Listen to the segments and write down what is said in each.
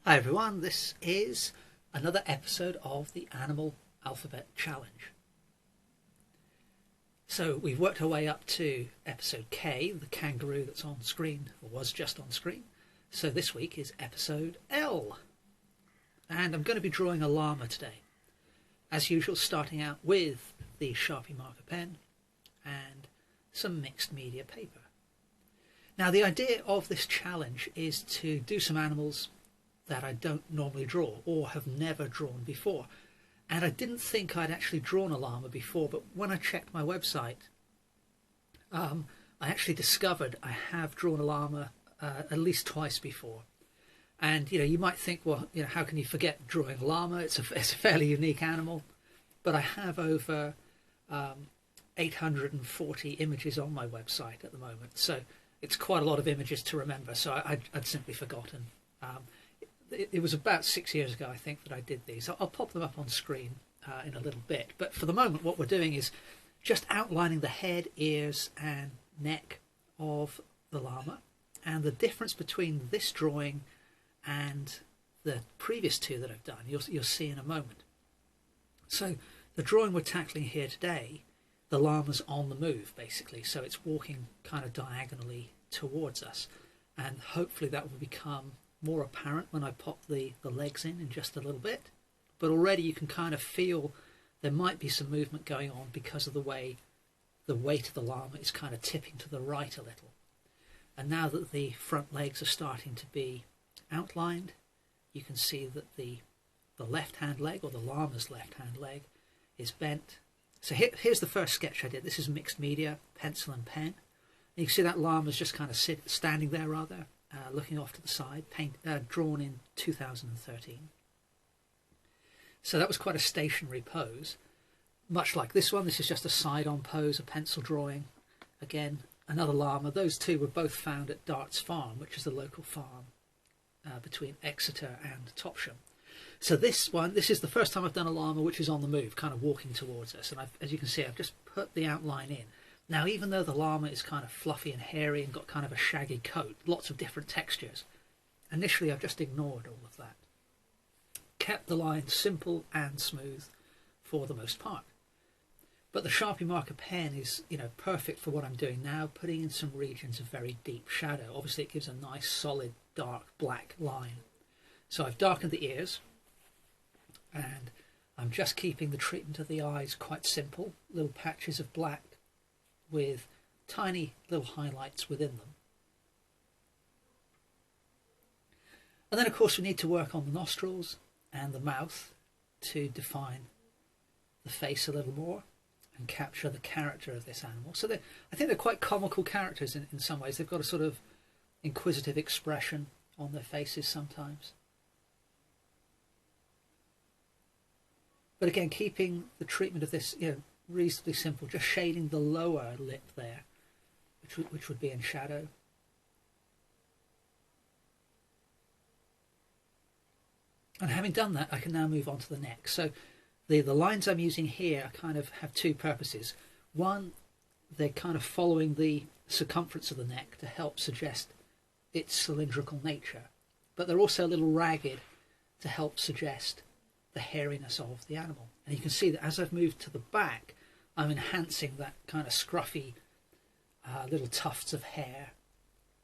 Hi everyone, this is another episode of the Animal Alphabet Challenge. So we've worked our way up to episode K, the kangaroo that's on screen, or was just on screen. So this week is episode L. And I'm going to be drawing a llama today. As usual, starting out with the Sharpie marker pen and some mixed media paper. Now the idea of this challenge is to do some animals that I don't normally draw or have never drawn before. And I didn't think I'd actually drawn a llama before, but when I checked my website, I actually discovered I have drawn a llama at least twice before. And you might think, well, how can you forget drawing a llama? It's a fairly unique animal, but I have over 840 images on my website at the moment, so it's quite a lot of images to remember. So I'd simply forgotten. It was about 6 years ago, I think, that I did these. I'll pop them up on screen in a little bit. But for the moment, what we're doing is just outlining the head, ears and neck of the llama. And the difference between this drawing and the previous two that I've done, you'll see in a moment. So the drawing we're tackling here today, the llama's on the move, basically. So it's walking kind of diagonally towards us. And hopefully that will become more apparent when I pop the legs in just a little bit, but already you can kind of feel there might be some movement going on because of the way the weight of the llama is kind of tipping to the right a little. And now that the front legs are starting to be outlined, you can see that the left hand leg, or the llama's left hand leg, is bent. So here's the first sketch I did. This is mixed media, pencil and pen. And you can see that llama's just kind of standing there rather, looking off to the side, drawn in 2013. So that was quite a stationary pose, much like this one. This is just a side-on pose, a pencil drawing. Again, another llama. Those two were both found at Dart's Farm, which is the local farm between Exeter and Topsham. So this is the first time I've done a llama which is on the move, kind of walking towards us. And as you can see, I've just put the outline in. Now, even though the llama is kind of fluffy and hairy and got kind of a shaggy coat, lots of different textures, initially I've just ignored all of that. Kept the lines simple and smooth for the most part. But the Sharpie marker pen is, perfect for what I'm doing now, putting in some regions of very deep shadow. Obviously it gives a nice solid dark black line. So I've darkened the ears, and I'm just keeping the treatment of the eyes quite simple, little patches of black with tiny little highlights within them. And then of course we need to work on the nostrils and the mouth to define the face a little more and capture the character of this animal. So I think they're quite comical characters in some ways. They've got a sort of inquisitive expression on their faces sometimes. But again, keeping the treatment of this, reasonably simple, just shading the lower lip there, which would be in shadow. And having done that, I can now move on to the neck. So the lines I'm using here kind of have two purposes. One, they're kind of following the circumference of the neck to help suggest its cylindrical nature, but they're also a little ragged to help suggest the hairiness of the animal. And you can see that as I've moved to the back, I'm enhancing that kind of scruffy little tufts of hair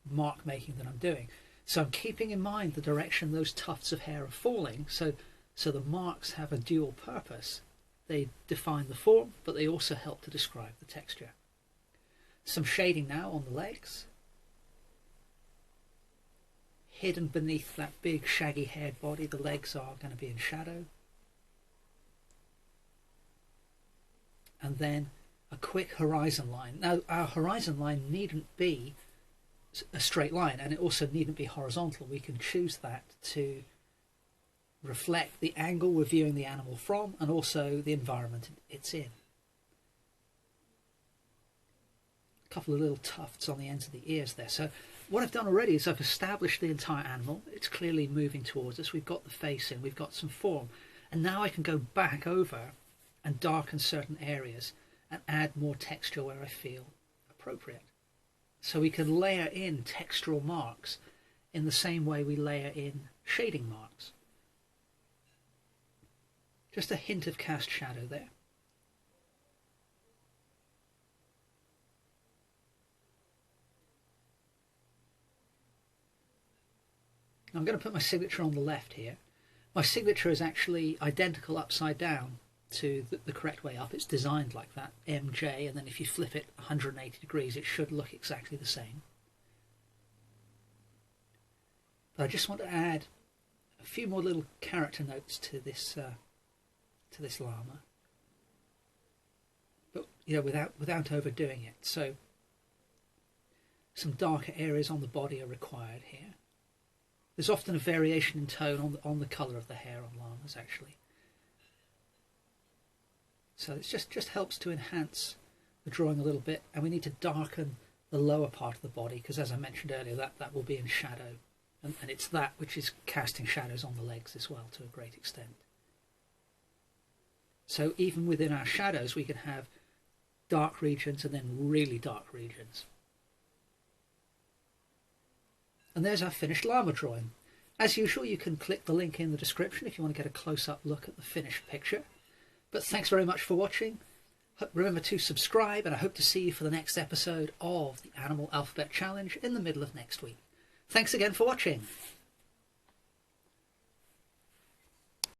mark making that I'm doing. So I'm keeping in mind the direction those tufts of hair are falling, so the marks have a dual purpose. They define the form, but they also help to describe the texture. Some shading now on the legs. Hidden beneath that big shaggy haired body, the legs are going to be in shadow. And then a quick horizon line. Now our horizon line needn't be a straight line, and it also needn't be horizontal. We can choose that to reflect the angle we're viewing the animal from and also the environment it's in. A couple of little tufts on the ends of the ears there. So what I've done already is I've established the entire animal. It's clearly moving towards us. We've got the face in, we've got some form, and now I can go back over and darken certain areas and add more texture where I feel appropriate. So we can layer in textural marks in the same way we layer in shading marks. Just a hint of cast shadow there. I'm going to put my signature on the left here. My signature is actually identical upside down to the correct way up. It's designed like that, MJ, and then if you flip it 180 degrees it should look exactly the same. But I just want to add a few more little character notes to this llama, but without overdoing it. So some darker areas on the body are required here. There's often a variation in tone on the colour of the hair on llamas, actually. So it just helps to enhance the drawing a little bit, and we need to darken the lower part of the body because, as I mentioned earlier, that will be in shadow, and it's that which is casting shadows on the legs as well to a great extent. So even within our shadows we can have dark regions and then really dark regions. And there's our finished llama drawing. As usual, you can click the link in the description if you want to get a close-up look at the finished picture. But thanks very much for watching. Remember to subscribe, and I hope to see you for the next episode of the Animal Alphabet Challenge in the middle of next week. Thanks again for watching.